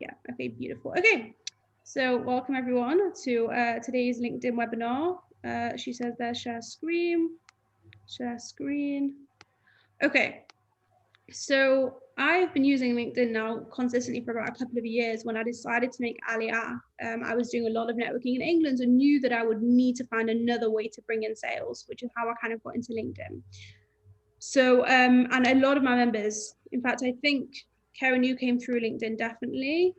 Yeah, okay, beautiful. Okay, so welcome everyone to today's LinkedIn webinar. She says there, share screen. Okay, so I've been using LinkedIn now consistently for about a couple of years. When I decided to make Aliyah, I was doing a lot of networking in England and knew that I would need to find another way to bring in sales, which is how I kind of got into LinkedIn. So, and a lot of my members, in fact, I think Karen, you came through LinkedIn, definitely.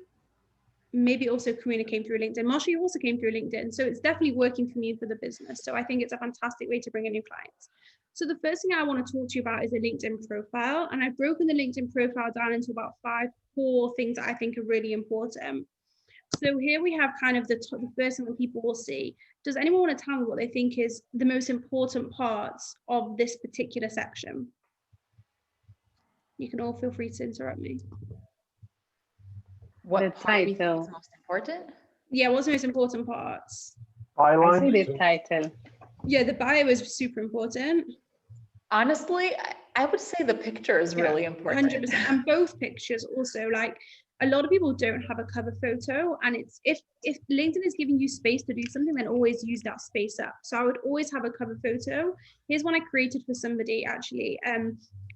Maybe also Karina came through LinkedIn. Marsha, you also came through LinkedIn. So it's definitely working for me for the business. So I think it's a fantastic way to bring in new clients. So the first thing I want to talk to you about is a LinkedIn profile. And I've broken the LinkedIn profile down into about 5 core things that I think are really important. So here we have kind of the first thing that people will see. Does anyone want to tell me what they think is the most important parts of this particular section? You can all feel free to interrupt me. What part is title? most important? Yeah, what's the most important parts? I see the title. Yeah, the bio is super important. Honestly, I would say the picture is really important. 100%. And both pictures also, like a lot of people don't have a cover photo, and it's if LinkedIn is giving you space to do something, then always use that space up. So I would always have a cover photo. Here's one I created for somebody actually.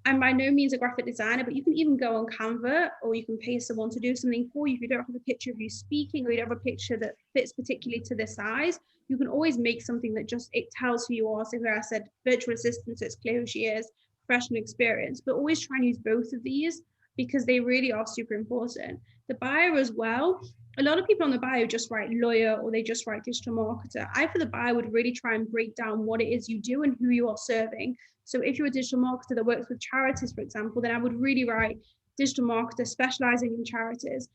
I'm by no means a graphic designer, but you can even go on Canva, or you can pay someone to do something for you. If you don't have a picture of you speaking, or you don't have a picture that fits particularly to the size, you can always make something that just, it tells who you are. So where I said virtual assistant, so it's clear who she is, professional experience, but always try and use both of these because they really are super important. The bio as well, a lot of people on the bio just write lawyer or they just write digital marketer. I, for the bio, would really try and break down what it is you do and who you are serving. So if you're a digital marketer that works with charities, for example, then I would really write digital marketer specializing in charities.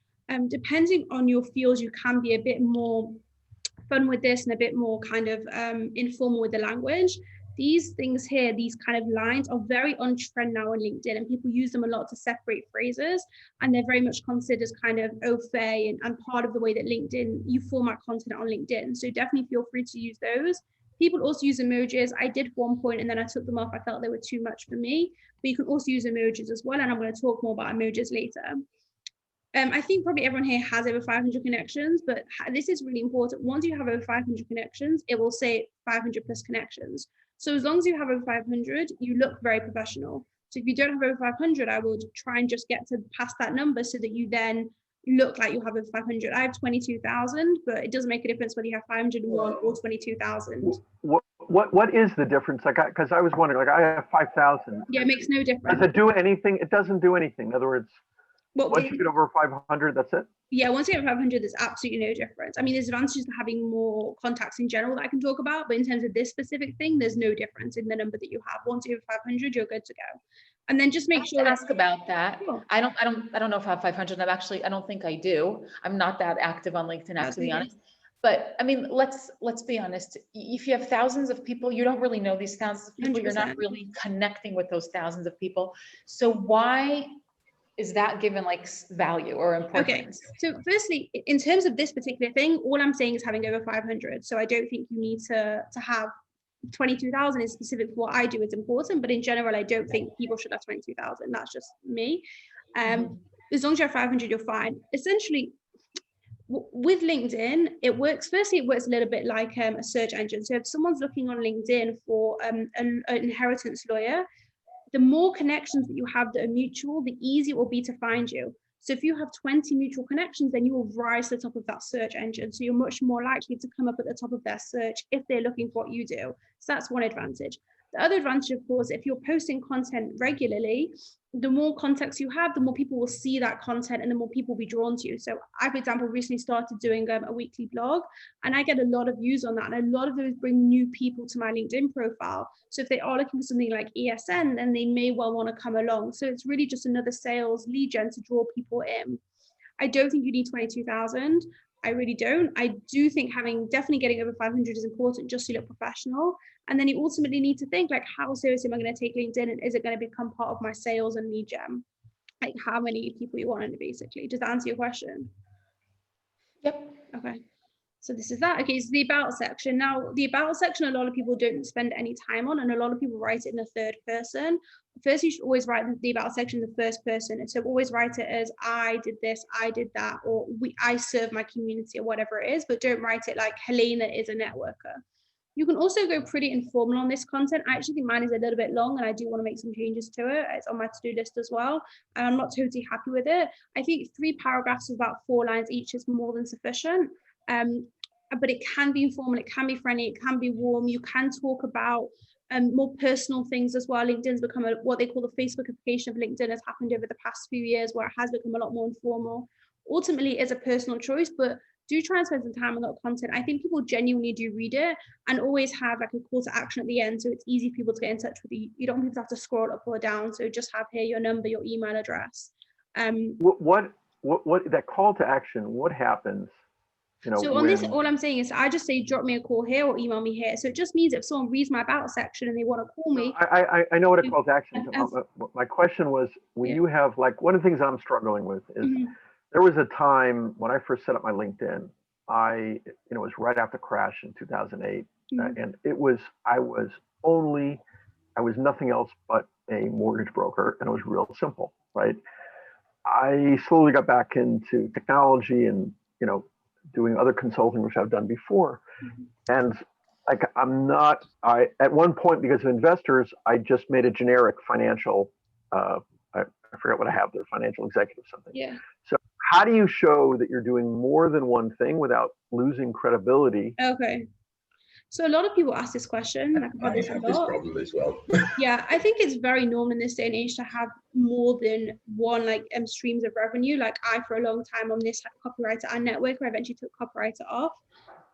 Depending on your fields, you can be a bit more fun with this and a bit more kind of informal with the language. These things here, these kind of lines are very on trend now on LinkedIn, and people use them a lot to separate phrases, and they're very much considered kind of au fait and part of the way that LinkedIn, you format content on LinkedIn. So definitely feel free to use those. People also use emojis. I did one point and then I took them off. I felt they were too much for me, but you can also use emojis as well. And I'm going to talk more about emojis later. I think probably everyone here has over 500 connections, but this is really important. Once you have over 500 connections, it will say 500 plus connections. So as long as you have over 500, you look very professional. So if you don't have over 500, I would try and just get to past that number so that you then look like you have over 500. I have 22,000, but it doesn't make a difference whether you have 501 or 22,000. What is the difference? Like, because I was wondering, like, I have 5,000. Yeah, it makes no difference. Does it do anything? It doesn't do anything. In other words, well, once you get over 500, that's it? Yeah, once you have 500, there's absolutely no difference. I mean, there's advantages to having more contacts in general that I can talk about, but in terms of this specific thing, there's no difference in the number that you have. Once you have 500, you're good to go. And then just make sure to ask about that. Sure. I don't know if I have 500. I don't think I do. I'm not that active on LinkedIn, to be honest. But I mean, let's be honest. If you have thousands of people, you don't really know these thousands of people. 100%. You're not really connecting with those thousands of people. So why is that given like value or importance? Okay, so firstly, in terms of this particular thing, all I'm saying is having over 500. So I don't think you need to have 22,000 is specific for what I do. It's important, but in general, I don't think people should have 22,000. That's just me. As long as you have 500, you're fine. Essentially, with LinkedIn, it works. Firstly, it works a little bit like a search engine. So if someone's looking on LinkedIn for an inheritance lawyer, the more connections that you have that are mutual, the easier it will be to find you. So if you have 20 mutual connections, then you will rise to the top of that search engine. So you're much more likely to come up at the top of their search if they're looking for what you do. So that's one advantage. The other advantage, of course, if you're posting content regularly, the more contacts you have, the more people will see that content and the more people will be drawn to you. So I, for example, recently started doing a weekly blog, and I get a lot of views on that. And a lot of those bring new people to my LinkedIn profile. So if they are looking for something like ESN, then they may well want to come along. So it's really just another sales lead gen to draw people in. I don't think you need 22,000. I really don't. I do think definitely getting over 500 is important just to look professional. And then you ultimately need to think, like, how seriously am I going to take LinkedIn, and is it going to become part of my sales and lead gen? Like, how many people you want in it, basically. Does that answer your question? Yep. Okay. So this is that. Okay, so the about section. Now, the about section, a lot of people don't spend any time on, and a lot of people write it in the third person. First, you should always write the about section in the first person. And so always write it as I did this, I did that, or I serve my community, or whatever it is, but don't write it like Helena is a networker. You can also go pretty informal on this content. I actually think mine is a little bit long and I do want to make some changes to it. It's on my to-do list as well. And I'm not totally happy with it. I think 3 paragraphs of about 4 lines each is more than sufficient. But it can be informal, it can be friendly, it can be warm. You can talk about more personal things as well. LinkedIn's become what they call the Facebookification of LinkedIn has happened over the past few years, where it has become a lot more informal. Ultimately, it's a personal choice, but do try and spend some time on that content. I think people genuinely do read it, and always have like a call to action at the end, so it's easy for people to get in touch with you. You don't want people to have to scroll up or down, so just have here your number, your email address. What that call to action, what happens? So on this, all I'm saying is I just say drop me a call here or email me here. So it just means if someone reads my about section and they want to call me. I know what a call to action is. My question was, when you have, like, one of the things I'm struggling with is there was a time when I first set up my LinkedIn, it was right after crash in 2008. And I was nothing else but a mortgage broker, and it was real simple, right? I slowly got back into technology and, doing other consulting, which I've done before. And like, at one point, because of investors, I just made a generic financial, I forget what I have there, financial executive something. Yeah. So how do you show that you're doing more than one thing without losing credibility? Okay. So a lot of people ask this question. I have this problem as well. Yeah, I think it's very normal in this day and age to have more than one streams of revenue. Like I, for a long time on this, had copywriter and networker. I eventually took copywriter off.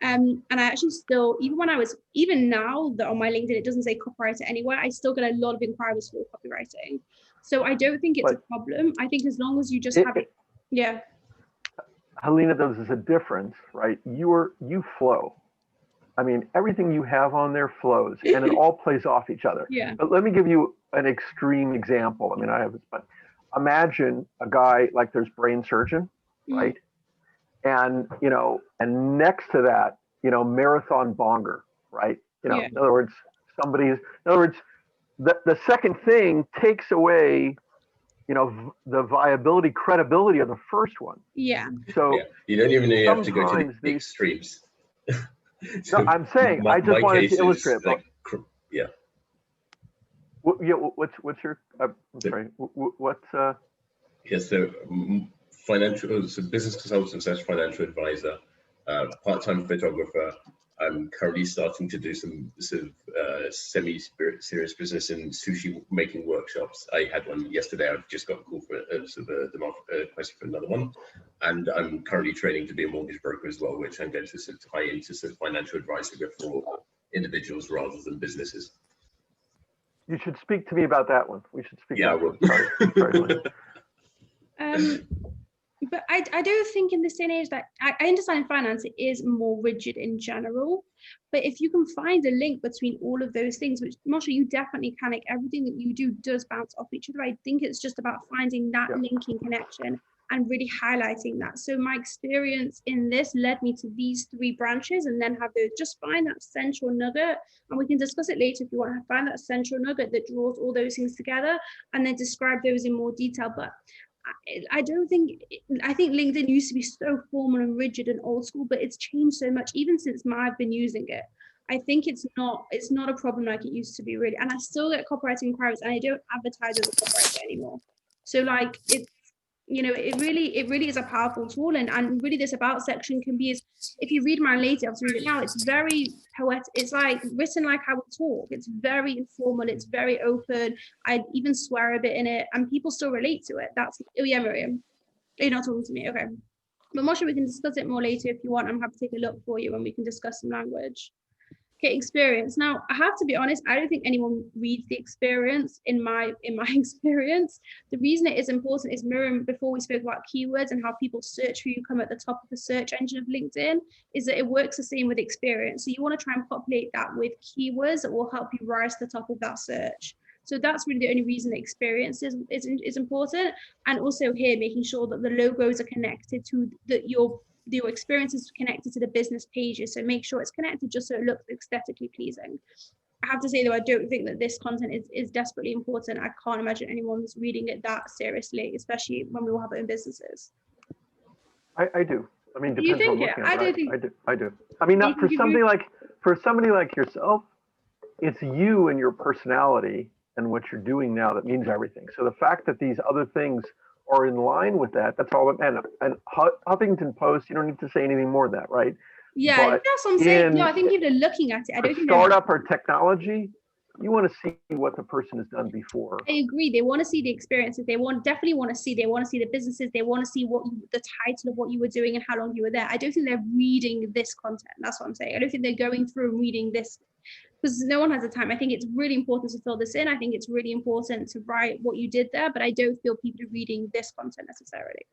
And I actually still, even now that on my LinkedIn, it doesn't say copywriter anywhere, I still get a lot of inquiries for copywriting. So I don't think it's a problem. I think as long as you just have it. Yeah. Helena, there's a difference, right? You flow. I mean, everything you have on there flows, and it all plays off each other. Yeah. But let me give you an extreme example. I mean, I have this, but imagine a guy like there's brain surgeon, right? And, and next to that, marathon bonger, right? In other words, the second thing takes away, the viability, credibility of the first one. Yeah. So you don't even have to go to the extremes. So no, I'm saying, I just wanted to illustrate. Yeah. What's your? I'm sorry. What's? Yeah. So business consultant / financial advisor, part-time photographer. I'm currently starting to do some sort of semi-serious business in sushi making workshops. I had one yesterday. I've just got a call for a question for another one, and I'm currently training to be a mortgage broker as well, which I'm going to sort of tie into sort of financial advice for individuals rather than businesses. You should speak to me about that one. We should speak. Yeah, I will. But I do think in this day and age that I understand in finance it is more rigid in general, but if you can find a link between all of those things, which Moshe, you definitely can, like everything that you do does bounce off each other. I think it's just about finding that linking connection and really highlighting that. So my experience in this led me to these 3 branches, and then have those, just find that central nugget, and we can discuss it later if you want to find that central nugget that draws all those things together, and then describe those in more detail. But I think LinkedIn used to be so formal and rigid and old school, but it's changed so much even since I've been using it. I think it's not a problem like it used to be, really. And I still get copywriting inquiries, and I don't advertise as a copywriter anymore. So like it's, it really is a powerful tool, and really this about section can be, if you read mine later, I'll read it now, it's very poetic. It's like written like how we talk. It's very informal, it's very open. I even swear a bit in it, and people still relate to it. That's, oh yeah, Miriam, you're not talking to me, okay. But Moshe, we can discuss it more later if you want. I'm happy to take a look for you and we can discuss some language. Okay, experience. Now, I have to be honest, I don't think anyone reads the experience in my experience. The reason it is important is, Miriam, before we spoke about keywords and how people search who you come at the top of the search engine of LinkedIn, is that it works the same with experience. So you want to try and populate that with keywords that will help you rise to the top of that search. So that's really the only reason that experience is important. And also here, making sure that the logos are connected to your your experience is connected to the business pages. So make sure it's connected just so it looks aesthetically pleasing. I have to say though, I don't think that this content is desperately important. I can't imagine anyone's reading it that seriously, especially when we all have our own businesses. I do. I mean, Do you depends on think it? looking I at don't it. think. I do. I mean, not for somebody like yourself, it's you and your personality and what you're doing now that means everything. So the fact that these other things are in line with that, that's all. And Huffington Post, you don't need to say anything more than that, right? Yeah, But that's what I'm saying. No, I think people are looking at it. I don't think startup or technology, you want to see what the person has done before. I agree. They want to see the experiences. They definitely want to see. They want to see the businesses. They want to see the title of what you were doing and how long you were there. I don't think they're reading this content. That's what I'm saying. I don't think they're going through and reading this because no one has the time. I think it's really important to fill this in. I think it's really important to write what you did there, but I don't feel people are reading this content necessarily.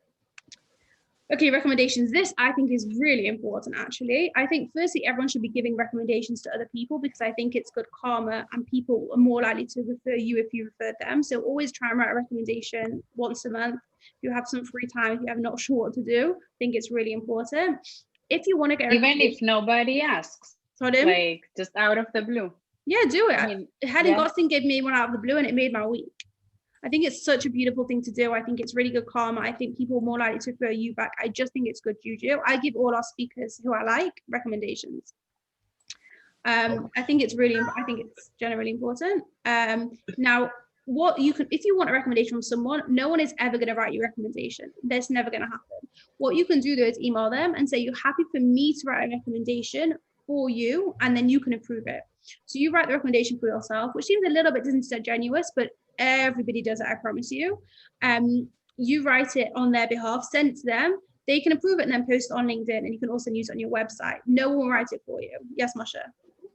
Okay, recommendations. This I think is really important actually. I think firstly, everyone should be giving recommendations to other people because I think it's good karma and people are more likely to refer you if you refer them. So always try and write a recommendation once a month. If you have some free time, if you have not sure what to do, I think it's really important. If you want to get even if nobody asks, like just out of the blue. Yeah, do it. I mean, Helen Gosling gave me one out of the blue and it made my week. I think it's such a beautiful thing to do. I think it's really good karma. I think people are more likely to refer you back. I just think it's good juju. I give all our speakers who I like recommendations. I think it's generally important. Now, what you can, if you want a recommendation from someone, no one is ever going to write you a recommendation. That's never going to happen. What you can do though is email them and say, you're happy for me to write a recommendation for you, and then you can approve it. So you write the recommendation for yourself, which seems a little bit disingenuous, but everybody does it, I promise you. You write it on their behalf, send it to them, they can approve it and then post it on LinkedIn, and you can also use it on your website. No one writes it for you. Yes, Masha?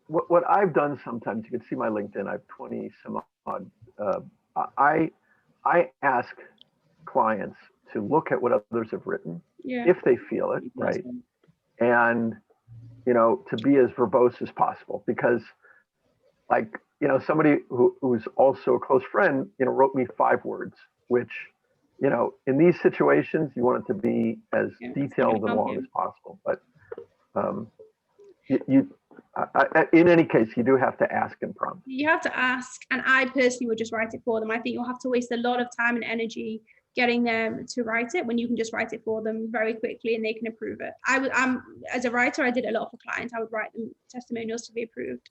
What I've done sometimes, you can see my LinkedIn, I have 20 some odd. I ask clients to look at what others have written, if they feel it, right? And, to be as verbose as possible, because like, somebody who's also a close friend, wrote me 5 words, which, in these situations, you want it to be as detailed and long as possible. But in any case, you do have to ask and prompt. You have to ask, and I personally would just write it for them. I think you'll have to waste a lot of time and energy getting them to write it when you can just write it for them very quickly and they can approve it. As a writer, I did a lot for clients. I would write them testimonials to be approved.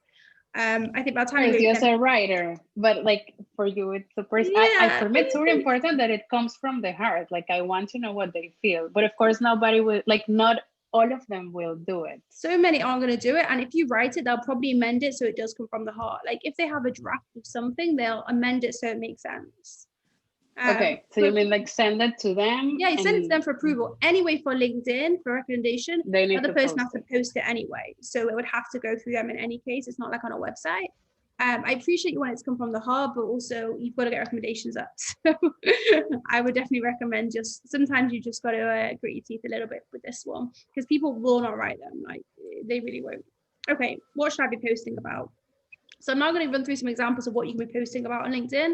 I think by the time you as a writer, but like for you, it's the person. For me, it's really important that it comes from the heart. Like I want to know what they feel, but of course, nobody will. Like not all of them will do it. So many aren't going to do it, and if you write it, they'll probably amend it so it does come from the heart. Like if they have a draft of something, they'll amend it so it makes sense. Okay, so you mean like send it to them? Yeah, you send it to them for approval. Anyway, for LinkedIn, for recommendation, the other person has to post it anyway. So it would have to go through them in any case. It's not like on a website. I appreciate you want it to come from the heart, but also you've got to get recommendations up. So I would definitely recommend sometimes you just got to grit your teeth a little bit with this one because people will not write them. Like they really won't. Okay, what should I be posting about? So I'm now going to run through some examples of what you can be posting about on LinkedIn.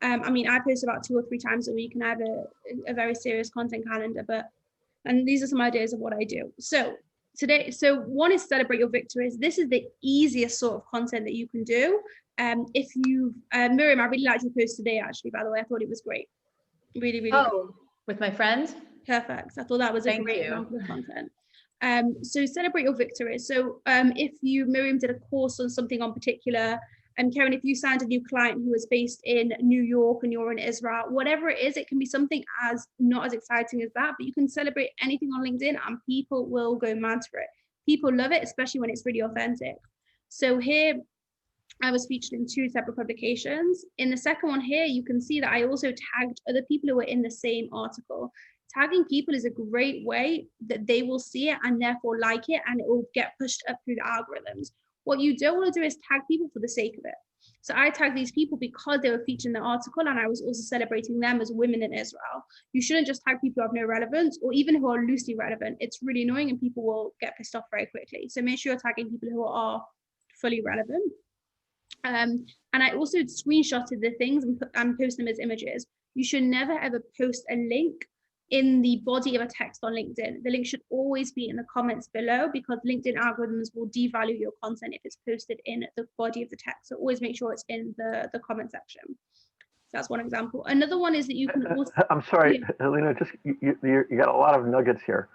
I post about 2 or 3 times a week and I have a very serious content calendar, and these are some ideas of what I do. So one is celebrate your victories. This is the easiest sort of content that you can do. If you, Miriam, I really liked your post today, actually, by the way. I thought it was great. Really, really good. With my friend? Perfect. I thought that was a great example of content. So celebrate your victories. So if Miriam did a course on something on particular, and Karen, if you signed a new client who is based in New York and you're in Israel, whatever it is, it can be something as not as exciting as that, but you can celebrate anything on LinkedIn and people will go mad for it. People love it, especially when it's really authentic. So here, I was featured in 2 separate publications. In the second one here, you can see that I also tagged other people who were in the same article. Tagging people is a great way that they will see it and therefore like it, and it will get pushed up through the algorithms. What you don't want to do is tag people for the sake of it. So I tagged these people because they were featured in the article and I was also celebrating them as women in Israel. You shouldn't just tag people who have no relevance or even who are loosely relevant. It's really annoying and people will get pissed off very quickly. So make sure you're tagging people who are fully relevant. And I also screenshotted the things and post them as images. You should never ever post a link in the body of a text on LinkedIn. The link should always be in the comments below, because LinkedIn algorithms will devalue your content if it's posted in the body of the text. So always make sure it's in the comment section. So that's one example. Another one is that you can also... I'm sorry, Helena, just you got a lot of nuggets here.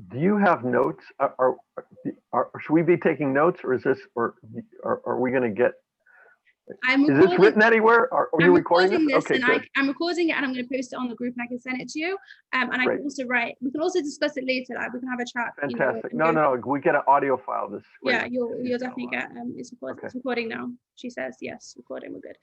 Do you have notes? Should we be taking notes, or is this, or are we going to get... Is this written anywhere? Are you recording this? Okay, good. I'm recording it, and I'm going to post it on the group, and I can send it to you. And I can also write. We can also discuss it later. Like, we can have a chat. Fantastic. No, we get an audio file. This. Yeah, you'll definitely get. It's recording. Okay. It's recording now. She says yes, recording. We're good.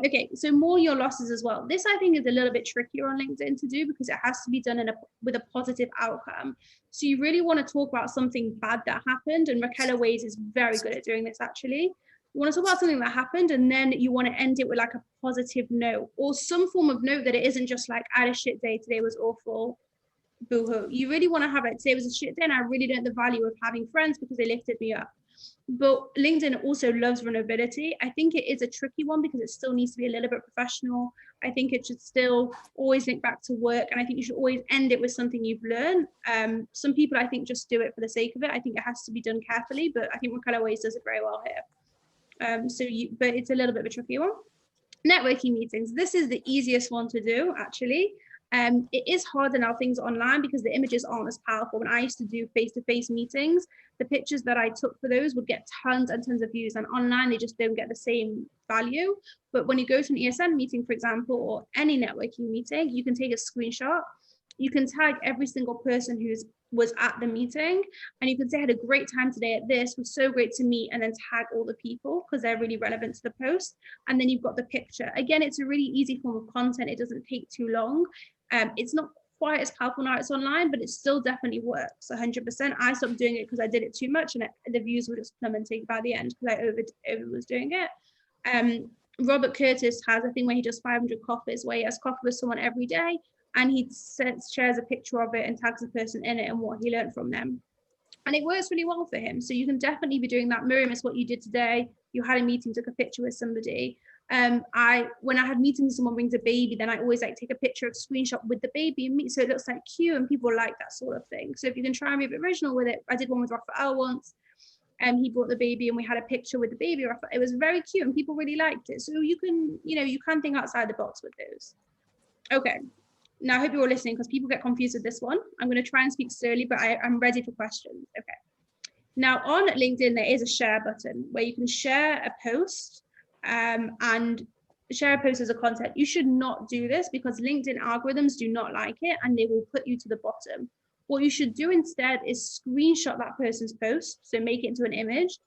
Okay, so more your losses as well. This I think is a little bit trickier on LinkedIn to do, because it has to be done with a positive outcome. So you really want to talk about something bad that happened, and Raquel Ways is very good at doing this actually. You want to talk about something that happened, and then you want to end it with like a positive note, or some form of note that it isn't just like, I had a shit day, today was awful, boo-hoo. You really want to have it, today was a shit day, and I really learned the value of having friends because they lifted me up. But LinkedIn also loves vulnerability. I think it is a tricky one because it still needs to be a little bit professional. I think it should still always link back to work, and I think you should always end it with something you've learned. Some people I think just do it for the sake of it. I think it has to be done carefully, but I think Raquel always does it very well here. But it's a little bit of a tricky one. Networking meetings. This is the easiest one to do, actually. It is harder now, things online, because the images aren't as powerful. When I used to do face-to-face meetings, the pictures that I took for those would get tons and tons of views, and online they just don't get the same value. But when you go to an ESN meeting, for example, or any networking meeting, you can take a screenshot. You can tag every single person who was at the meeting, and you can say, I had a great time today at this, it was so great to meet, and then tag all the people because they're really relevant to the post. And then you've got the picture. Again, it's a really easy form of content. It doesn't take too long. It's not quite as powerful now it's online, but it still definitely works 100%. I stopped doing it because I did it too much, and the views were just plummeting by the end because I over was doing it. Robert Curtis has a thing where he does 500 coffees, where he has coffee with someone every day, and he shares a picture of it and tags the person in it and what he learned from them. And it works really well for him. So you can definitely be doing that. Miriam, is what you did today. You had a meeting, took a picture with somebody. When I had meetings, someone brings a baby, then I always like take a picture of screenshot with the baby and me, so it looks like cute, and people like that sort of thing. So if you can try and be a bit original with it. I did one with Raphael once, and he brought the baby and we had a picture with the baby. It was very cute and people really liked it. So you can think outside the box with those. Okay. Now, I hope you're all listening, because people get confused with this one. I'm going to try and speak slowly, but I'm ready for questions. Okay. Now, on LinkedIn, there is a share button where you can share a post and share a post as a content. You should not do this because LinkedIn algorithms do not like it, and they will put you to the bottom. What you should do instead is screenshot that person's post, so make it into an image,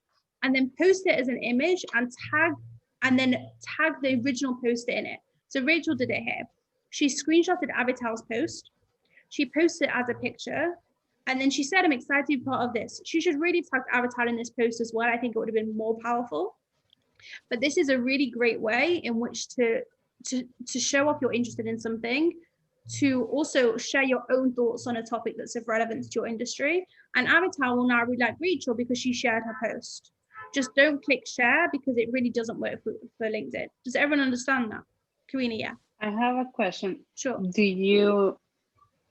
and then post it as an image and tag the original poster in it. So Rachel did it here. She screenshotted Avital's post. She posted it as a picture. And then she said, I'm excited to be part of this. She should really tag Avital in this post as well. I think it would have been more powerful. But this is a really great way in which to show off you're interested in something, to also share your own thoughts on a topic that's of relevance to your industry. And Avital will now really like Rachel because she shared her post. Just don't click share, because it really doesn't work for LinkedIn. Does everyone understand that? Karina, yeah. I have a question. Sure. Do you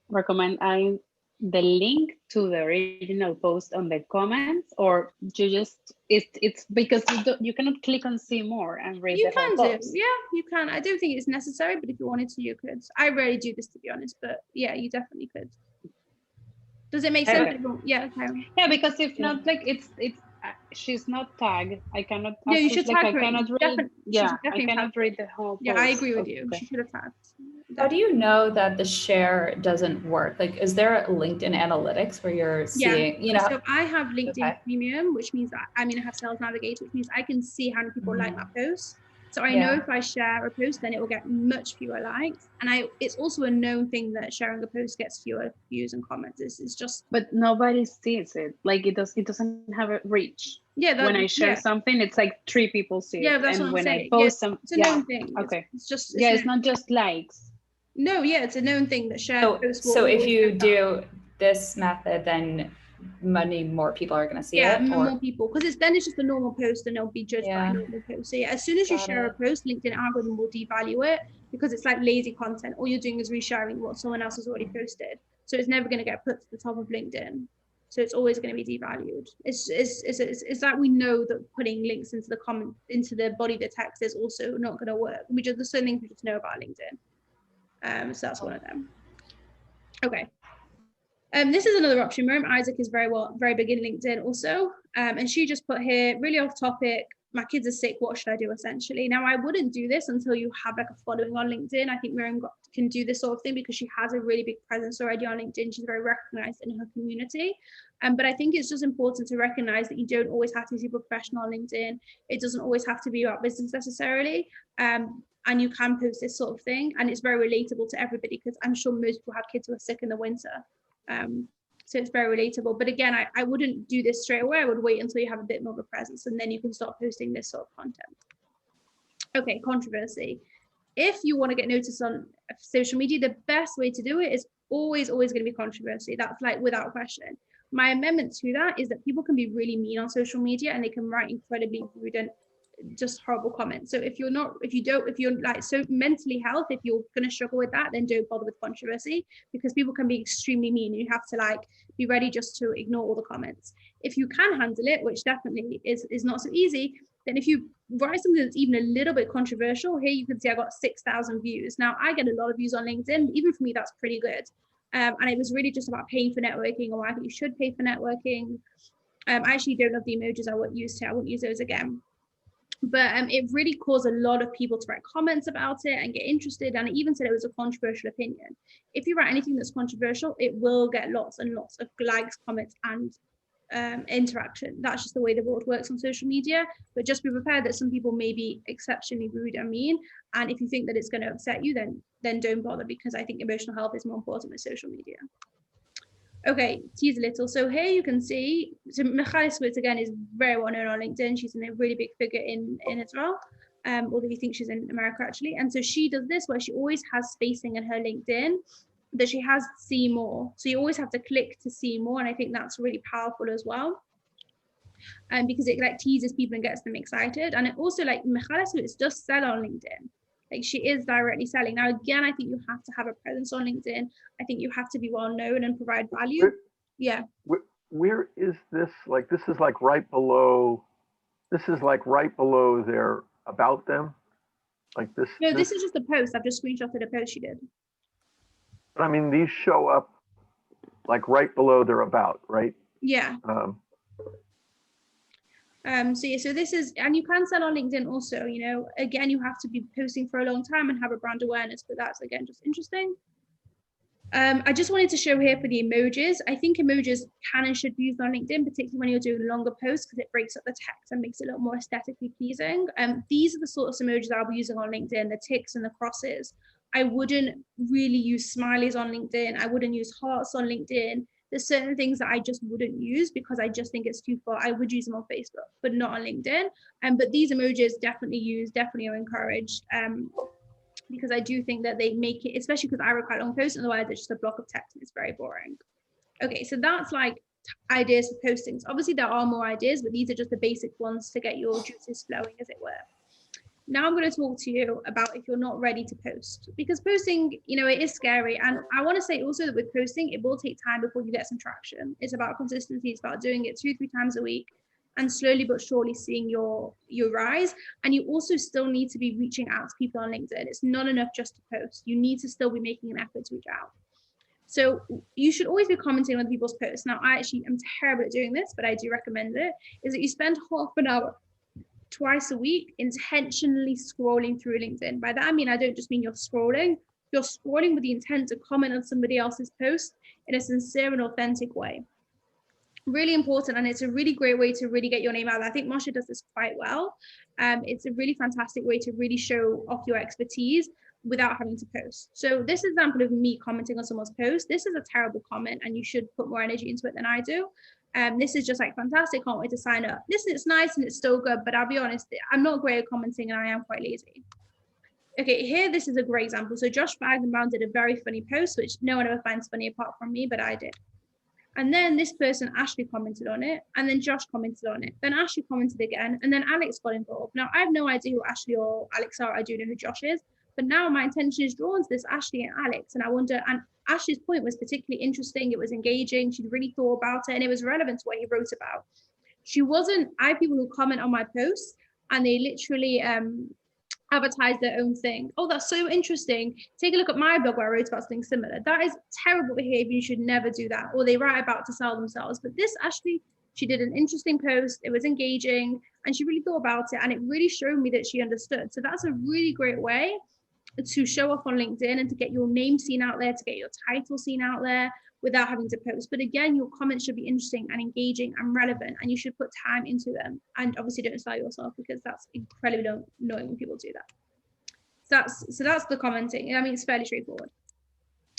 recommend adding the link to the original post on the comments, or you just it's because you cannot click on see more and read the whole post? Yeah, you can. I don't think it's necessary, but if you wanted to, you could. I rarely do this, to be honest, but yeah, you definitely could. Does it make sense? Okay. Yeah. Yeah, because if not, like it's she's not tagged. I cannot. Yeah, you should tag her. I cannot read. I cannot read the whole post. Yeah, I agree with you. She should have tagged. How do you know that the share doesn't work? Like, is there LinkedIn analytics where you're seeing, So I have LinkedIn Premium, which means that, I have Sales Navigator, which means I can see how many people like my post. So I know if I share a post, then it will get much fewer likes. And it's also a known thing that sharing a post gets fewer views and comments. It's just. But nobody sees it. Like it doesn't have a reach. Yeah. When I share something, it's like 3 people see it. Yeah, that's and what I'm saying. I post it's a known thing. Okay. It's not just likes. No, it's a known thing that share posts. So if you do this method, then many more people are going to see yeah, it? Or more people, because then it's just a normal post and they'll be judged by a normal post. So yeah, as soon as you Got share it. a post, LinkedIn algorithm will devalue it because it's like lazy content. All you're doing is resharing what someone else has already posted. So it's never going to get put to the top of LinkedIn. So it's always going to be devalued. It's like we know that putting links into the comment, into the body of the text is also not going to work. There's certain things we just know about LinkedIn. So that's one of them. Okay. This is another option. Miriam Isaac is very big in LinkedIn also. And she just put here, really off topic, my kids are sick, what should I do essentially? Now, I wouldn't do this until you have like a following on LinkedIn. I think Miriam can do this sort of thing because she has a really big presence already on LinkedIn. She's very recognized in her community. But I think it's just important to recognize that you don't always have to be super professional on LinkedIn. It doesn't always have to be about business necessarily. And you can post this sort of thing. And it's very relatable to everybody because I'm sure most people have kids who are sick in the winter. So it's very relatable. But again, I wouldn't do this straight away. I would wait until you have a bit more of a presence and then you can start posting this sort of content. Okay, controversy. If you want to get noticed on social media, the best way to do it is always going to be controversy. That's like without question. My amendment to that is that people can be really mean on social media and they can write incredibly rude and just horrible comments. So if you're like so mentally health, if you're going to struggle with that, then don't bother with controversy because people can be extremely mean. You have to like be ready just to ignore all the comments. If you can handle it, which definitely is not so easy, then if you write something that's even a little bit controversial, here you can see I got 6,000 views. Now I get a lot of views on LinkedIn. Even for me, that's pretty good. And it was really just about paying for networking, or I think you should pay for networking. I actually don't love the emojis I won't use I won't use those again. But it really caused a lot of people to write comments about it and get interested. And it even said it was a controversial opinion. If you write anything that's controversial, it will get lots and lots of likes, comments, and interaction. That's just the way the world works on social media. But just be prepared that some people may be exceptionally rude and mean. And if you think that it's going to upset you, then don't bother, because I think emotional health is more important with social media. Okay, tease a little. So here you can see, so Michaela Switz again is very well known on LinkedIn. She's a really big figure in Israel, although you think she's in America actually. And so she does this where she always has spacing in her LinkedIn that she has see more. So you always have to click to see more. And I think that's really powerful as well. Because it like teases people and gets them excited. And it also like Michaela Switz does sell on LinkedIn. Like she is directly selling. Now, again, I think you have to have a presence on LinkedIn. I think you have to be well known and provide value. Where is this? Like, this is like right below their about them. Like this. No, this is just a post. I've just screenshotted a post she did. But I mean, these show up like right below their about, right? Yeah. So this is, and you can sell on LinkedIn also, you know, again, you have to be posting for a long time and have a brand awareness, but that's again, just interesting. I just wanted to show here for the emojis. I think emojis can and should be used on LinkedIn, particularly when you're doing longer posts, because it breaks up the text and makes it a little more aesthetically pleasing. These are the sorts of emojis I'll be using on LinkedIn, the ticks and the crosses. I wouldn't really use smileys on LinkedIn. I wouldn't use hearts on LinkedIn. There's certain things that I just wouldn't use because I just think it's too far. I would use them on Facebook, but not on LinkedIn. But these emojis definitely are encouraged, because I do think that they make it, especially because I write quite long posts, otherwise it's just a block of text and it's very boring. Okay, so that's like ideas for postings. Obviously there are more ideas, but these are just the basic ones to get your juices flowing, as it were. Now I'm going to talk to you about if you're not ready to post, because posting, you know, it is scary. And I want to say also that with posting, it will take time before you get some traction. It's about consistency. It's about doing it 2-3 times a week and slowly but surely seeing your rise. And you also still need to be reaching out to people on LinkedIn. It's not enough just to post. You need to still be making an effort to reach out. So you should always be commenting on people's posts. Now, I actually am terrible at doing this, but I do recommend it, is that you spend half an hour twice a week intentionally scrolling through LinkedIn. By that I mean, I don't just mean you're scrolling with the intent to comment on somebody else's post in a sincere and authentic way. Really important, and it's a really great way to really get your name out there. I think Moshe does this quite well. It's a really fantastic way to really show off your expertise without having to post. So this example of me commenting on someone's post, this is a terrible comment and you should put more energy into it than I do. This is just like fantastic, can't wait to sign up. Listen, it's nice and it's still good, but I'll be honest, I'm not great at commenting and I am quite lazy. Okay, here, this is a great example. So Josh Feigenbaum did a very funny post, which no one ever finds funny apart from me, but I did. And then this person, Ashley, commented on it, and then Josh commented on it. Then Ashley commented again, and then Alex got involved. Now, I have no idea who Ashley or Alex are. I do know who Josh is, but now my attention is drawn to this Ashley and Alex, and I wonder, and Ashley's point was particularly interesting. It was engaging. She'd really thought about it, and it was relevant to what he wrote about. I have people who comment on my posts, and they literally advertise their own thing. Oh, that's so interesting. Take a look at my blog where I wrote about something similar. That is terrible behavior. You should never do that. Or they write about to sell themselves. But this Ashley, she did an interesting post. It was engaging, and she really thought about it, and it really showed me that she understood. So that's a really great way to show off on LinkedIn and to get your name seen out there, to get your title seen out there without having to post. But again, your comments should be interesting and engaging and relevant, and you should put time into them. And obviously don't sell yourself, because that's incredibly annoying when people do that. So that's the commenting. I mean, it's fairly straightforward.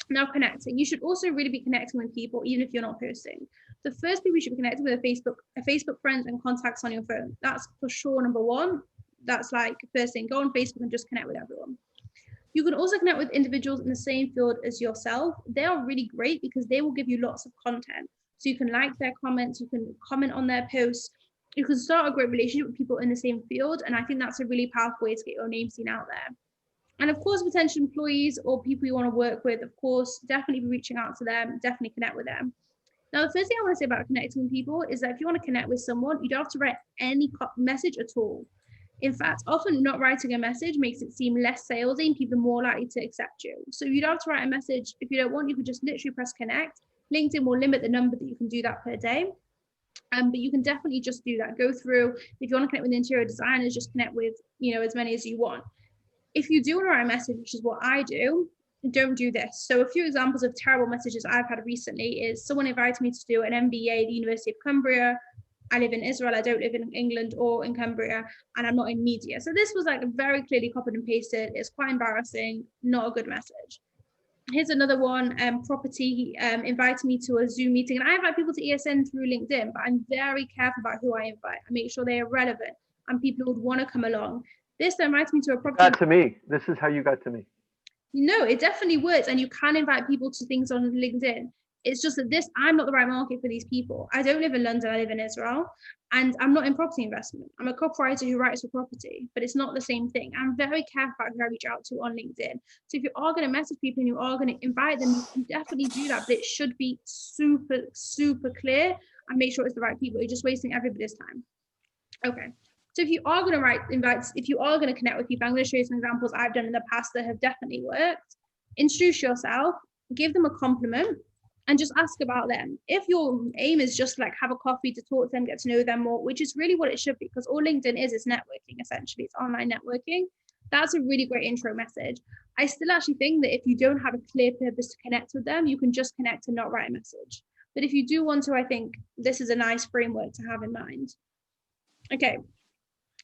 Now, connecting. You should also really be connecting with people, even if you're not posting. The first people you should be connecting with are Facebook friends and contacts on your phone. That's for sure number one. That's like first thing. Go on Facebook and just connect with everyone. You can also connect with individuals in the same field as yourself. They are really great because they will give you lots of content. So you can like their comments, you can comment on their posts, you can start a great relationship with people in the same field. And I think that's a really powerful way to get your name seen out there. And of course, potential employees or people you want to work with, of course, definitely be reaching out to them, definitely connect with them. Now, the first thing I want to say about connecting with people is that if you want to connect with someone, you don't have to write any message at all. In fact, often not writing a message makes it seem less salesy and people are more likely to accept you. So you don't have to write a message. If you don't want, you can just literally press connect. LinkedIn will limit the number that you can do that per day. But you can definitely just do that. Go through, if you want to connect with interior designers, just connect with, as many as you want. If you do want to write a message, which is what I do, don't do this. So a few examples of terrible messages I've had recently is someone invited me to do an MBA at the University of Cumbria. I live in Israel, I don't live in England or in Cumbria, and I'm not in media. So this was like very clearly copied and pasted. It's quite embarrassing, not a good message. Here's another one, property, invited me to a Zoom meeting. And I invite people to ESN through LinkedIn, but I'm very careful about who I invite. I make sure they are relevant and people who would want to come along. This invites me to a property. Got to me. This is how you got to me. No, it definitely works. And you can invite people to things on LinkedIn. It's just that I'm not the right market for these people. I don't live in London, I live in Israel, and I'm not in property investment. I'm a copywriter who writes for property, but it's not the same thing. I'm very careful about who I reach out to on LinkedIn. So if you are going to message people and you are going to invite them, you can definitely do that, but it should be super, super clear and make sure it's the right people. You're just wasting everybody's time. Okay. So if you are going to if you are going to connect with people, I'm going to show you some examples I've done in the past that have definitely worked. Introduce yourself, give them a compliment, and just ask about them. If your aim is just like have a coffee to talk to them, get to know them more, which is really what it should be, because all LinkedIn is networking, essentially. It's online networking. That's a really great intro message. I still actually think that if you don't have a clear purpose to connect with them, you can just connect and not write a message. But if you do want to, I think this is a nice framework to have in mind. Okay.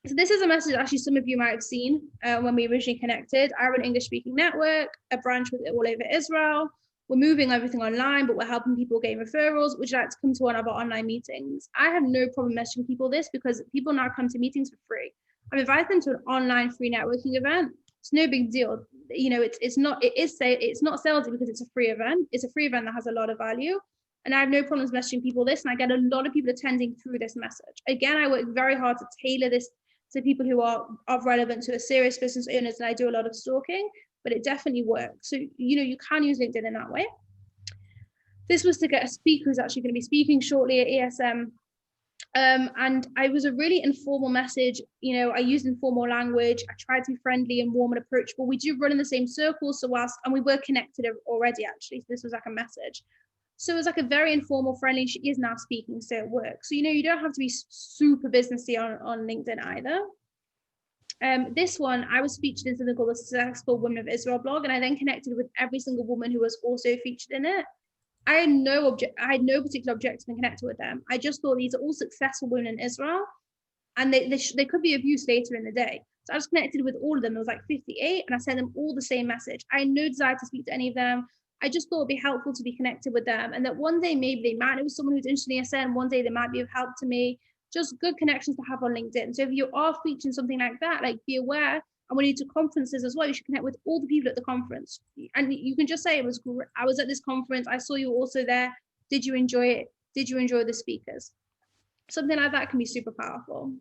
So this is a message actually some of you might have seen when we originally connected. I run an English speaking network, a branch with it all over Israel. We're moving everything online, but we're helping people gain referrals. Would you like to come to one of our online meetings? I have no problem messaging people this because people now come to meetings for free. I've invited them to an online free networking event. It's no big deal. It's not salesy because it's a free event. It's a free event that has a lot of value. And I have no problems messaging people this, and I get a lot of people attending through this message. Again, I work very hard to tailor this to people who are relevant to a serious business owners, and I do a lot of stalking, but it definitely works. So, you can use LinkedIn in that way. This was to get a speaker who's actually going to be speaking shortly at ESM. And I was a really informal message. I used informal language. I tried to be friendly and warm and approachable. We do run in the same circles, and we were connected already, actually. So this was like a message. So it was like a very informal, friendly. She is now speaking, so it works. So, you don't have to be super businessy on LinkedIn either. This one, I was featured in something called the Successful Women of Israel blog, and I then connected with every single woman who was also featured in it. I had no particular objective in connecting with them. I just thought these are all successful women in Israel, and they could be of use later in the day. So I just connected with all of them. There was like 58, and I sent them all the same message. I had no desire to speak to any of them. I just thought it'd be helpful to be connected with them, and that one day maybe they might know someone who's interested in ESN, one day they might be of help to me. Just good connections to have on LinkedIn. So if you are featuring something like that, be aware. And when you do conferences as well, you should connect with all the people at the conference. And you can just say, I was at this conference, I saw you also there. Did you enjoy it? Did you enjoy the speakers? Something like that can be super powerful.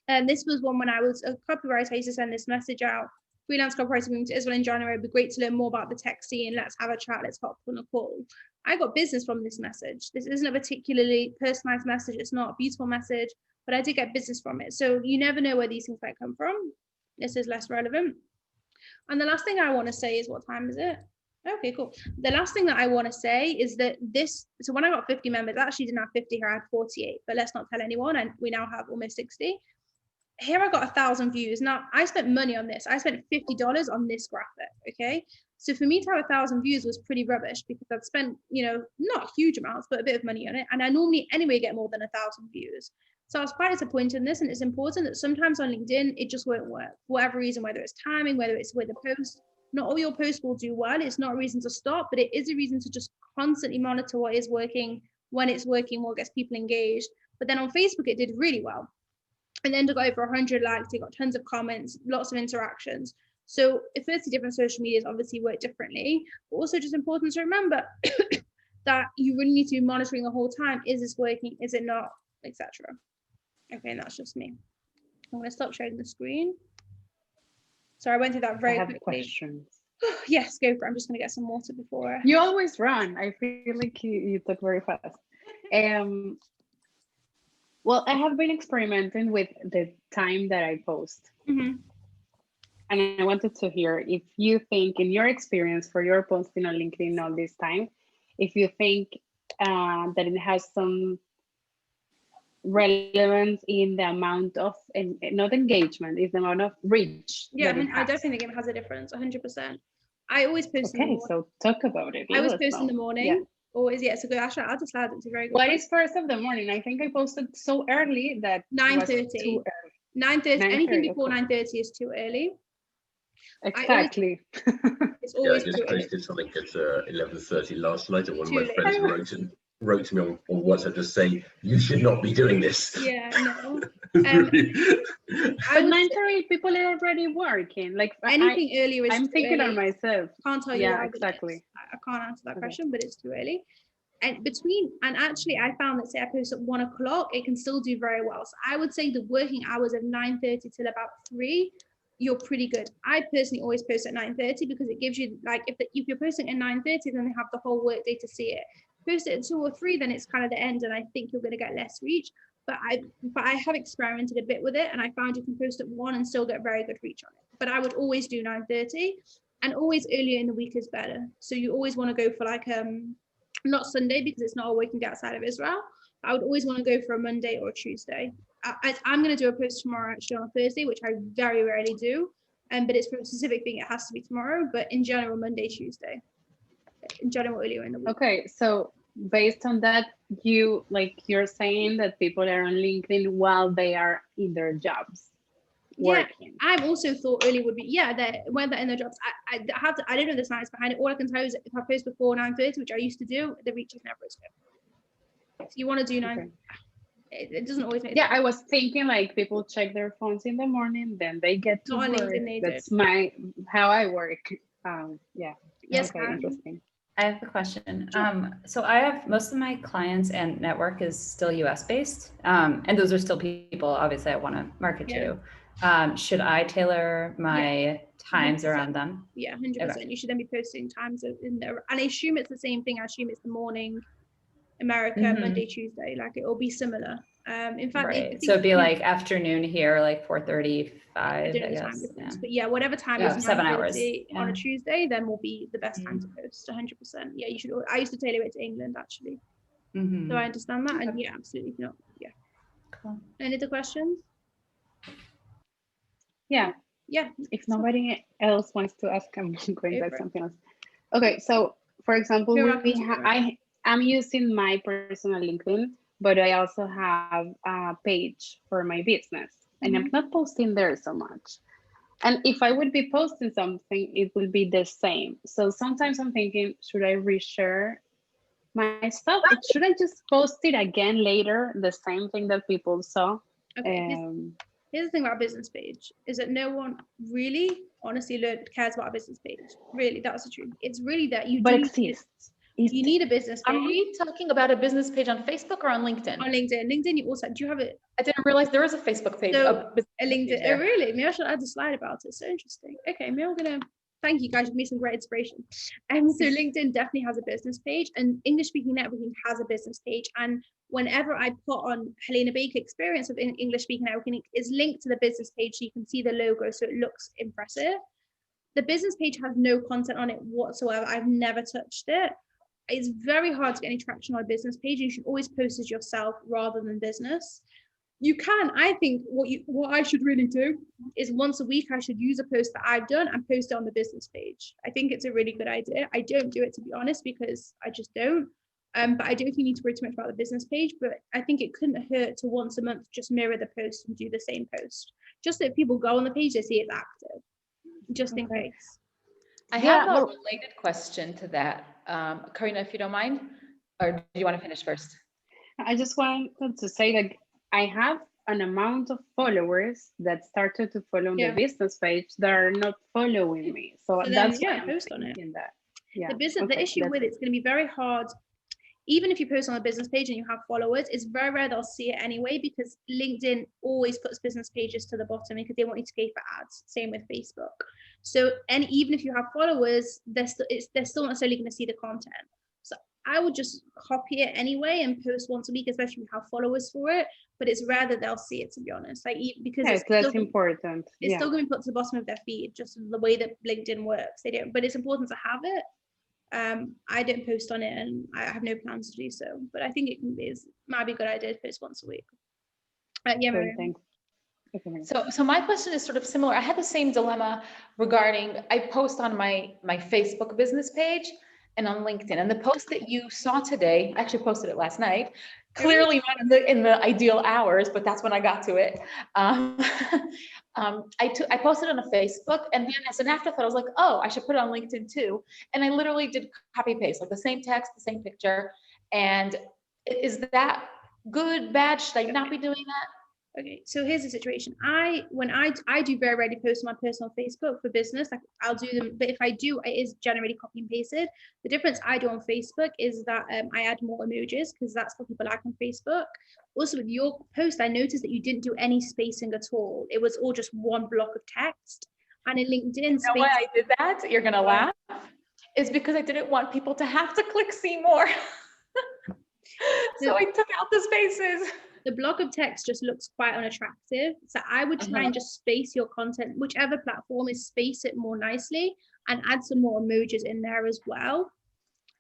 And this was one when I was a copywriter. I used to send this message out. Freelance copywriting moving to Israel in January. It'd be great to learn more about the tech scene. Let's have a chat. Let's hop on a call. I got business from this message. This isn't a particularly personalized message. It's not a beautiful message, but I did get business from it. So you never know where these things might come from. This is less relevant. And the last thing I want to say is, what time is it? Okay, cool. The last thing that I want to say is that so when I got 50 members, I actually didn't have 50 here, I had 48, but let's not tell anyone. And we now have almost 60. Here I got 1,000 views. Now I spent money on this. I spent $50 on this graphic, okay? So for me to have 1,000 views was pretty rubbish because I'd spent, not huge amounts, but a bit of money on it. And I normally anyway get more than 1,000 views. So I was quite disappointed in this, and it's important that sometimes on LinkedIn, it just won't work for whatever reason, whether it's timing, whether it's with the post. Not all your posts will do well. It's not a reason to stop, but it is a reason to just constantly monitor what is working, when it's working, what gets people engaged. But then on Facebook, it did really well. And then to go over 100 likes, it got tons of comments, lots of interactions. So firstly, different social medias obviously work differently, but also just important to remember that you really need to be monitoring the whole time. Is this working? Is it not? Etc. Okay, and that's just me. I'm going to stop sharing the screen. So I went through that very quickly. I have questions. Yes, go for it. I'm just going to get some water before. You always run. I feel like you talk very fast. Well, I have been experimenting with the time that I post. Mm-hmm. And I wanted to hear if you think, in your experience for your posting on LinkedIn all this time, if you think that it has some relevance in the amount of, not engagement, is the amount of reach. Yeah, I definitely think it has a difference, 100%. I always post in the morning. So talk about it. I always post in the morning. Yeah. Always, yeah. So actually, I'll just add it to very good. What is first of the morning? I think I posted so early that 9:30. 9:30. Anything before 9:30 is too early. Exactly. It's always I just posted something at 11:30 last night, and one of my friends wrote to me on WhatsApp just saying, "You should not be doing this." Yeah, no. But 9:30 people are already working. Like anything earlier is I'm thinking early. On myself. Can't tell you. Yeah, exactly. I can't answer that question, but it's too early. And actually, I found that say I post at 1 o'clock, it can still do very well. So I would say the working hours of 9:30 till about 3. You're pretty good. I personally always post at 9:30 because it gives you, like, if you're posting at 9:30, then they have the whole work day to see it. Post it at 2 or 3, then it's kind of the end, and I think you're going to get less reach. But I have experimented a bit with it, and I found you can post at 1 and still get very good reach on it. But I would always do 9:30, and always earlier in the week is better. So you always want to go for like not Sunday because it's not a working day outside of Israel. I would always want to go for a Monday or a Tuesday. I'm going to do a post tomorrow actually on a Thursday, which I very rarely do. But it's for a specific thing. It has to be tomorrow. But in general, Monday, Tuesday. In general, earlier in the week. Okay, so based on that, you're saying that people are on LinkedIn while they are in their jobs. Working. Yeah, I've also thought early would be when they're in their jobs. I don't know the science behind it. All I can tell you is if I post before 9:30, which I used to do, the reach is never as good. So you want to do 9. Okay. It doesn't always make sense. I was thinking like people check their phones in the morning, then they get to work. That's how I work. Yes. Okay, interesting. I have a question. So I have most of my clients and network is still US based. And those are still people obviously I want to market to. Should I tailor my times 100%. Around them? Yeah, 100%. Okay. You should then be posting times in there. And I assume it's the same thing. I assume it's the morning, America, Monday, Tuesday. Like it will be similar. In fact, right. So it'd be like afternoon here, like 4:35. I don't know the time difference, but yeah, whatever time is 7 hours on a Tuesday, then will be the best time to post. 100%. Yeah, you should. I used to tailor it to England actually. So I understand that, and yeah, absolutely not. Yeah. Cool. Any other questions? Yeah. If nobody else wants to ask, I'm going to something else. Okay, so for example, I'm using my personal LinkedIn, but I also have a page for my business, and I'm not posting there so much. And if I would be posting something, it will be the same. So sometimes I'm thinking, should I reshare my stuff? Should I just post it again later, the same thing that people saw? Okay. Here's the thing about a business page is that no one really honestly cares about a business page. Really, that's the truth. It's really that you but exists. You need a business Are page. we talking about a business page on Facebook or on LinkedIn? On LinkedIn. LinkedIn, you also, do you have it? I didn't realize there is a Facebook page. So, business a LinkedIn, page oh there. really? Maybe I should add a slide about it. So interesting. Okay, maybe I'm gonna, thank you guys, you've made some great inspiration. So LinkedIn definitely has a business page, and English Speaking Networking has a business page. And whenever I put on Helena Baker Experience of English Speaking Networking, is linked to the business page, so you can see the logo, so it looks impressive. The business page has no content on it whatsoever. I've never touched it. It's very hard to get any traction on a business page. You should always post as yourself rather than business. You can, I think what I should really do is once a week, I should use a post that I've done and post it on the business page. I think it's a really good idea. I don't do it, to be honest, because I just don't. But I don't think you need to worry too much about the business page, but I think it couldn't hurt to once a month just mirror the post and do the same post. Just so if people go on the page, they see it's active, just in case. I have a related question to that. Karina, if you don't mind, or do you want to finish first? I just wanted to say that I have an amount of followers that started to follow the business page that are not following me. So that's why I'm post on it. That. Yeah. The issue with it's going to be very hard. Even if you post on a business page and you have followers, it's very rare they'll see it anyway, because LinkedIn always puts business pages to the bottom because they want you to pay for ads. Same with Facebook. So, and even if you have followers, they're still not necessarily going to see the content. So I would just copy it anyway and post once a week, especially if you have followers for it. But it's rare that they'll see it, to be honest. Like, because that's important. It's still going to be put to the bottom of their feed, just the way that LinkedIn works. They don't, but it's important to have it. I don't post on it, and I have no plans to do so. But I think it might be a good idea to post once a week. Yeah, Mary. Thanks. So my question is sort of similar. I had the same dilemma regarding, I post on my Facebook business page and on LinkedIn. And the post that you saw today, I actually posted it last night, clearly not in the ideal hours, but that's when I got to it. I posted on a Facebook, and then as an afterthought, I was like, oh, I should put it on LinkedIn too. And I literally did copy paste, like the same text, the same picture. And is that good, bad? Should I not be doing that? Okay, so here's the situation. When I do very rarely post on my personal Facebook for business. Like, I'll do them, but if I do, it is generally copy and pasted. The difference I do on Facebook is that I add more emojis, because that's what people like on Facebook. Also, with your post, I noticed that you didn't do any spacing at all. It was all just one block of text. And in LinkedIn, you know why I did that? You're gonna laugh. It's because I didn't want people to have to click see more. So I took out the spaces. The block of text just looks quite unattractive. So I would try and just space your content, whichever platform is, space it more nicely and add some more emojis in there as well.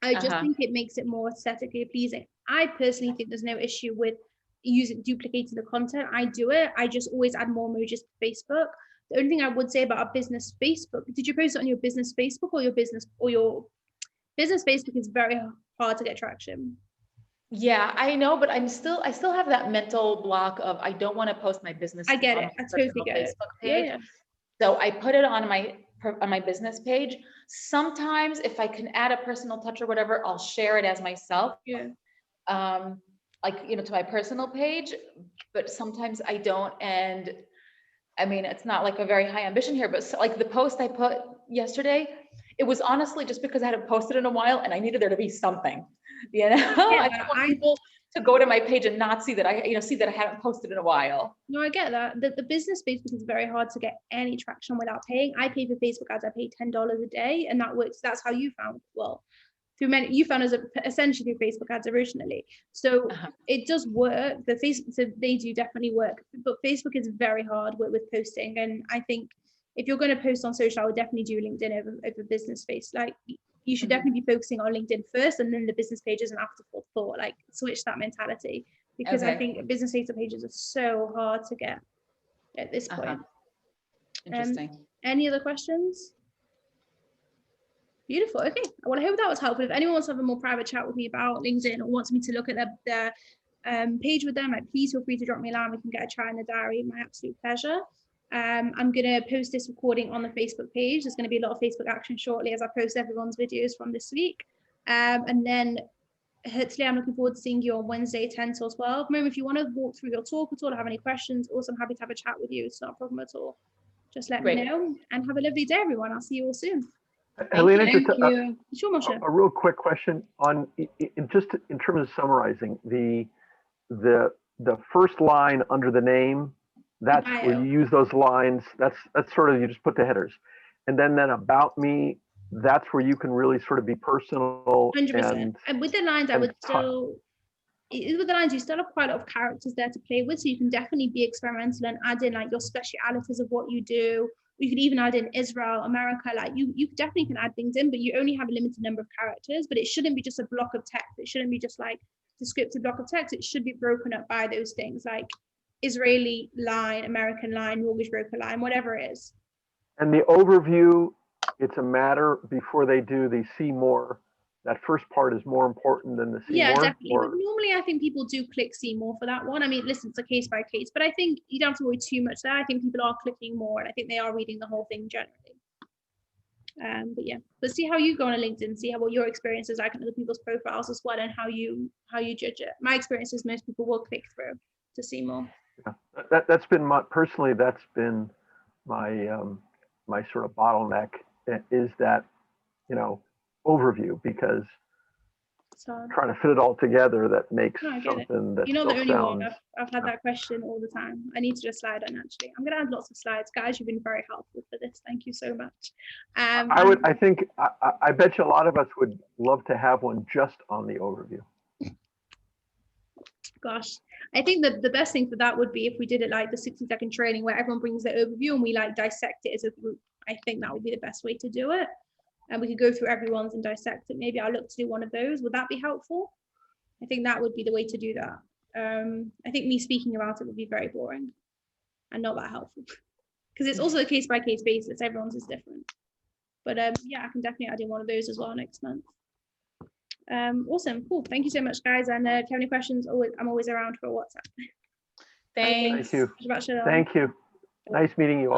I just think it makes it more aesthetically pleasing. I personally think there's no issue with duplicating the content. I do it. I just always add more emojis to Facebook. The only thing I would say about a business Facebook, did you post it on your business Facebook or your business Facebook is very hard to get traction. Yeah, I know, but I still have that mental block of, I don't want to post my business. I get it. I totally get it. Facebook page. Yeah. So I put it on my business page. Sometimes if I can add a personal touch or whatever, I'll share it as myself. Yeah. Like, to my personal page, but sometimes I don't. And I mean, it's not like a very high ambition here, but like the post I put yesterday, it was honestly just because I hadn't posted in a while and I needed there to be something. I don't want people to go to my page and not see that I haven't posted in a while. No, I get that. The business Facebook is very hard to get any traction without paying. I pay for Facebook ads. I pay $10 a day, and that works. That's how you found. Well, you found us essentially through Facebook ads originally. So it does work. So they do definitely work, but Facebook is very hard with posting. And I think if you're going to post on social, I would definitely do LinkedIn over business face. Like, you should definitely be focusing on LinkedIn first, and then the business page is an afterthought. Like, switch that mentality, because I think business Facebook pages are so hard to get at this point. Interesting. Any other questions? Beautiful. Okay. Well, I hope that was helpful. If anyone wants to have a more private chat with me about LinkedIn or wants me to look at their page with them, like, please feel free to drop me a line. We can get a chat in the diary. My absolute pleasure. I'm going to post this recording on the Facebook page. There's going to be a lot of Facebook action shortly as I post everyone's videos from this week. And then hopefully I'm looking forward to seeing you on Wednesday, 10 till 12. Remember, if you want to walk through your talk at all or have any questions, also I'm happy to have a chat with you. It's not a problem at all. Just let me know, and have a lovely day, everyone. I'll see you all soon. Helena, Thank just you. Sure, Moshe. a real quick question on, just in terms of summarizing, the first line under the name, that's where Bio. you use those lines, that's sort of, you just put the headers. And then about me, that's where you can really sort of be personal. 100%. And with the lines, I and would still, with the lines, you still have quite a lot of characters there to play with. So you can definitely be experimental and add in like your specialities of what you do. You could even add in Israel, America, like you definitely can add things in, but you only have a limited number of characters. But it shouldn't be just a block of text. It shouldn't be just like descriptive block of text. It should be broken up by those things like Israeli line, American line, mortgage broker line, whatever it is. And the overview, it's a matter before they do the see more. That first part is more important than the see Yeah, more. definitely. But normally I think people do click see more for that one. I mean, listen, it's a case by case, but I think you don't have to worry too much there. I think people are clicking more and I think they are reading the whole thing generally. But yeah, but see how you go on LinkedIn, see what your experience is like on other people's profiles as well and how you judge it. My experience is most people will click through to see more. Yeah, that's been personally, that's been my my sort of bottleneck, is that, overview, because trying to fit it all together, that makes something that you're not the only one. sounds. I've had that question all the time. I need to do a slide on actually. I'm gonna add lots of slides, guys. You've been very helpful for this. Thank you so much. I bet you a lot of us would love to have one just on the overview. Gosh, I think that the best thing for that would be if we did it like the 60-second training where everyone brings their overview and we like dissect it as a group. I think that would be the best way to do it. And we could go through everyone's and dissect it. Maybe I'll look to do one of those. Would that be helpful? I think that would be the way to do that. I think me speaking about it would be very boring and not that helpful because it's also a case-by-case basis. Everyone's is different. But yeah, I can definitely add in one of those as well next month. Awesome, cool. Thank you so much, guys. And if you have any questions, I'm always around for WhatsApp. Thanks. Thank you. Thank you. Nice meeting you all.